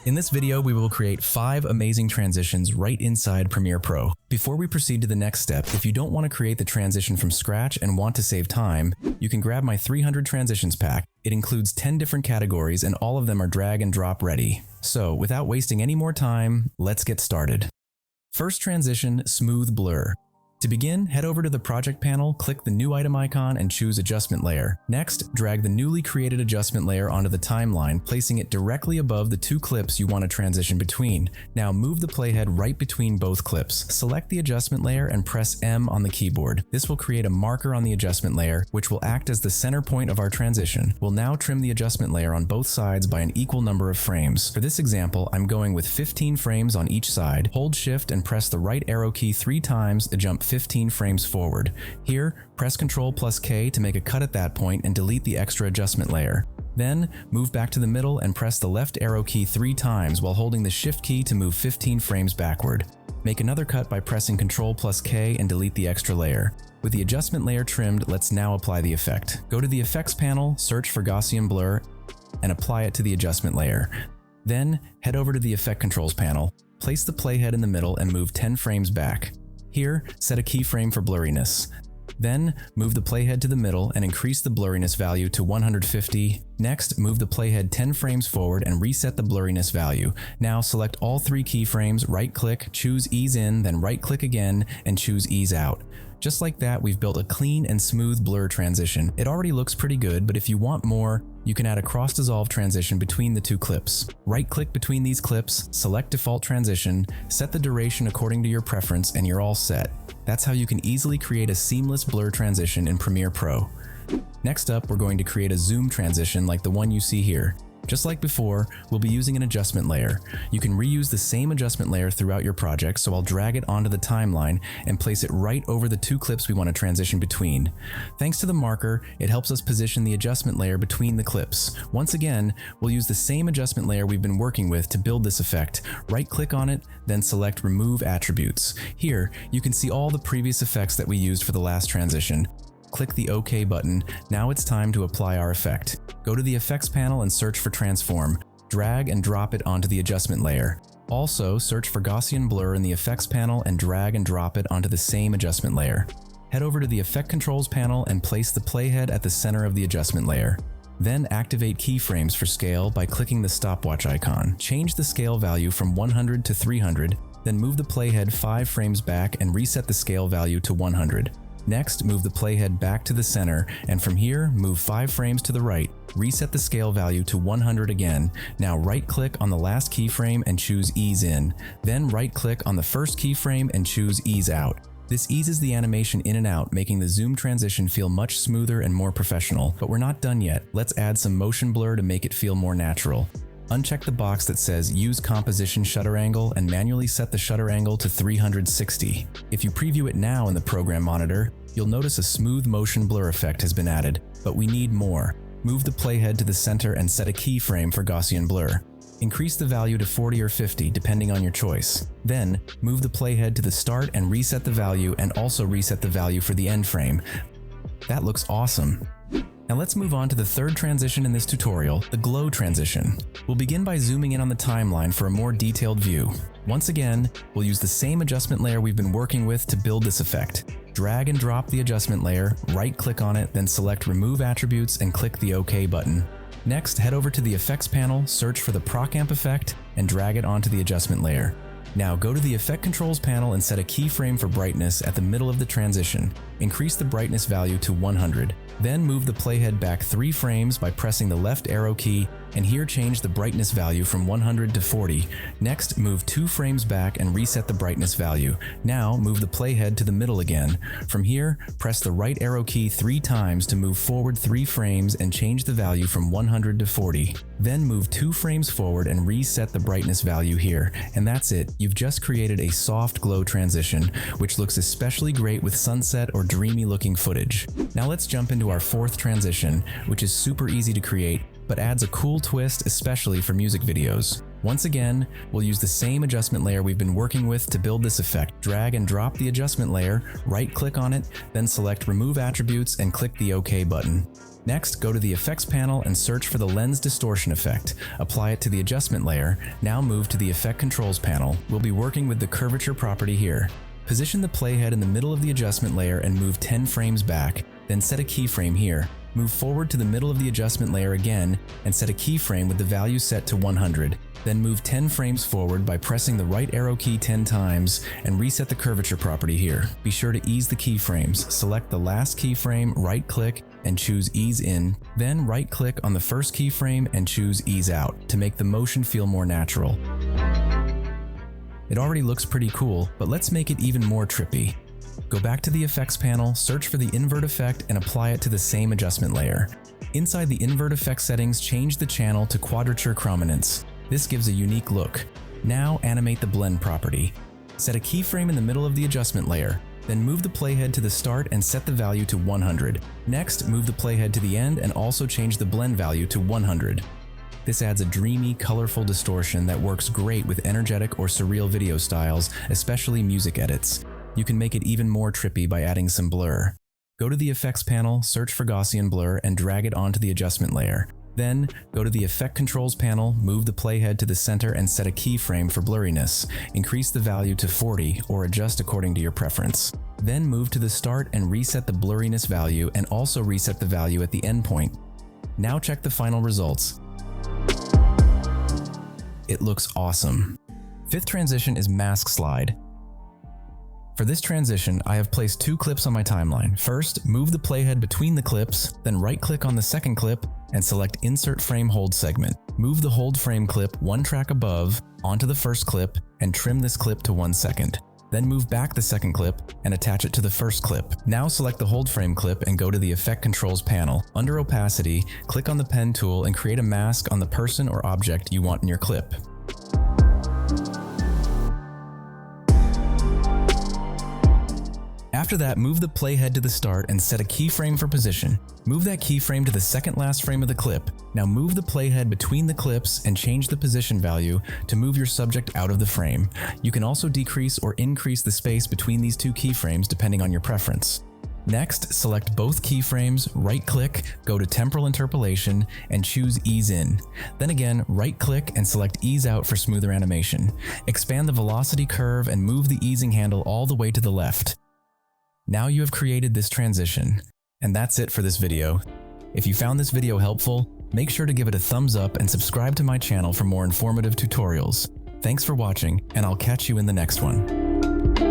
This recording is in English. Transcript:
In this video, we will create 5 amazing transitions right inside Premiere Pro. Before we proceed to the next step, if you don't want to create the transition from scratch and want to save time, you can grab my 300 transitions pack. It includes 10 different categories and all of them are drag and drop ready. So without wasting any more time, let's get started. First transition, smooth blur. To begin, head over to the project panel, click the new item icon and choose adjustment layer. Next, drag the newly created adjustment layer onto the timeline, placing it directly above the 2 clips you want to transition between. Now move the playhead right between both clips. Select the adjustment layer and press M on the keyboard. This will create a marker on the adjustment layer, which will act as the center point of our transition. We'll now trim the adjustment layer on both sides by an equal number of frames. For this example, I'm going with 15 frames on each side. Hold Shift and press the right arrow key 3 times to jump 15 frames forward. Here, press Ctrl+K to make a cut at that point and delete the extra adjustment layer. Then, move back to the middle and press the left arrow key 3 times while holding the Shift key to move 15 frames backward. Make another cut by pressing Ctrl+K and delete the extra layer. With the adjustment layer trimmed, let's now apply the effect. Go to the Effects panel, search for Gaussian Blur, and apply it to the adjustment layer. Then, head over to the Effect Controls panel, place the playhead in the middle and move 10 frames back. Here, set a keyframe for blurriness. Then, move the playhead to the middle and increase the blurriness value to 150. Next, move the playhead 10 frames forward and reset the blurriness value. Now select all 3 keyframes, right-click, choose Ease In, then right-click again and choose Ease Out. Just like that, we've built a clean and smooth blur transition. It already looks pretty good, but if you want more, you can add a cross-dissolve transition between the 2 clips. Right-click between these clips, select Default Transition, set the duration according to your preference, and you're all set. That's how you can easily create a seamless blur transition in Premiere Pro. Next up, we're going to create a zoom transition like the one you see here. Just like before, we'll be using an adjustment layer. You can reuse the same adjustment layer throughout your project, so I'll drag it onto the timeline and place it right over the 2 clips we want to transition between. Thanks to the marker, it helps us position the adjustment layer between the clips. Once again, we'll use the same adjustment layer we've been working with to build this effect. Right-click on it, then select Remove Attributes. Here, you can see all the previous effects that we used for the last transition. Click the OK button. Now it's time to apply our effect. Go to the Effects panel and search for Transform. Drag and drop it onto the adjustment layer. Also, search for Gaussian Blur in the Effects panel and drag and drop it onto the same adjustment layer. Head over to the Effect Controls panel and place the playhead at the center of the adjustment layer. Then activate keyframes for scale by clicking the stopwatch icon. Change the scale value from 100 to 300, then move the playhead 5 frames back and reset the scale value to 100. Next, move the playhead back to the center, and from here, move 5 frames to the right. Reset the scale value to 100 again. Now right-click on the last keyframe and choose Ease In. Then right-click on the first keyframe and choose Ease Out. This eases the animation in and out, making the zoom transition feel much smoother and more professional. But we're not done yet. Let's add some motion blur to make it feel more natural. Uncheck the box that says Use Composition Shutter Angle and manually set the shutter angle to 360. If you preview it now in the program monitor, you'll notice a smooth motion blur effect has been added, but we need more. Move the playhead to the center and set a keyframe for Gaussian Blur. Increase the value to 40 or 50 depending on your choice. Then, move the playhead to the start and reset the value and also reset the value for the end frame. That looks awesome. Now let's move on to the third transition in this tutorial, the glow transition. We'll begin by zooming in on the timeline for a more detailed view. Once again, we'll use the same adjustment layer we've been working with to build this effect. Drag and drop the adjustment layer, right-click on it, then select Remove Attributes and click the OK button. Next, head over to the Effects panel, search for the Proc Amp effect, and drag it onto the adjustment layer. Now go to the Effect Controls panel and set a keyframe for brightness at the middle of the transition. Increase the brightness value to 100. Then move the playhead back 3 frames by pressing the left arrow key, and here change the brightness value from 100 to 40. Next, move 2 frames back and reset the brightness value. Now move the playhead to the middle again. From here, press the right arrow key 3 times to move forward 3 frames and change the value from 100 to 40. Then move 2 frames forward and reset the brightness value here. And that's it. You've just created a soft glow transition, which looks especially great with sunset or dreamy looking footage. Now let's jump into our 4th transition, which is super easy to create, but adds a cool twist, especially for music videos. Once again, we'll use the same adjustment layer we've been working with to build this effect. Drag and drop the adjustment layer, right-click on it, then select Remove Attributes and click the OK button. Next, go to the Effects panel and search for the Lens Distortion effect. Apply it to the adjustment layer. Now move to the Effect Controls panel. We'll be working with the curvature property here. Position the playhead in the middle of the adjustment layer and move 10 frames back, then set a keyframe here. Move forward to the middle of the adjustment layer again and set a keyframe with the value set to 100. Then move 10 frames forward by pressing the right arrow key 10 times and reset the curvature property here. Be sure to ease the keyframes. Select the last keyframe, right-click, and choose Ease In. Then right-click on the first keyframe and choose Ease Out to make the motion feel more natural. It already looks pretty cool, but let's make it even more trippy. Go back to the Effects panel, search for the Invert effect, and apply it to the same adjustment layer. Inside the Invert effect settings, change the channel to Quadrature Chrominance. This gives a unique look. Now animate the blend property. Set a keyframe in the middle of the adjustment layer. Then move the playhead to the start and set the value to 100. Next, move the playhead to the end and also change the blend value to 100. This adds a dreamy, colorful distortion that works great with energetic or surreal video styles, especially music edits. You can make it even more trippy by adding some blur. Go to the Effects panel, search for Gaussian blur, and drag it onto the adjustment layer. Then, go to the Effect Controls panel, move the playhead to the center and set a keyframe for blurriness. Increase the value to 40 or adjust according to your preference. Then move to the start and reset the blurriness value and also reset the value at the endpoint. Now check the final results. It looks awesome. Fifth transition is Mask Slide. For this transition, I have placed 2 clips on my timeline. First, move the playhead between the clips, then right-click on the second clip and select Insert Frame Hold Segment. Move the hold frame clip 1 track above onto the first clip and trim this clip to 1 second. Then move back the second clip and attach it to the first clip. Now select the hold frame clip and go to the Effect Controls panel. Under Opacity, click on the pen tool and create a mask on the person or object you want in your clip. After that, move the playhead to the start and set a keyframe for position. Move that keyframe to the second last frame of the clip. Now move the playhead between the clips and change the position value to move your subject out of the frame. You can also decrease or increase the space between these 2 keyframes depending on your preference. Next, select both keyframes, right-click, go to Temporal Interpolation, and choose Ease In. Then again, right-click and select Ease Out for smoother animation. Expand the velocity curve and move the easing handle all the way to the left. Now you have created this transition. And that's it for this video. If you found this video helpful, make sure to give it a thumbs up and subscribe to my channel for more informative tutorials. Thanks for watching, and I'll catch you in the next one.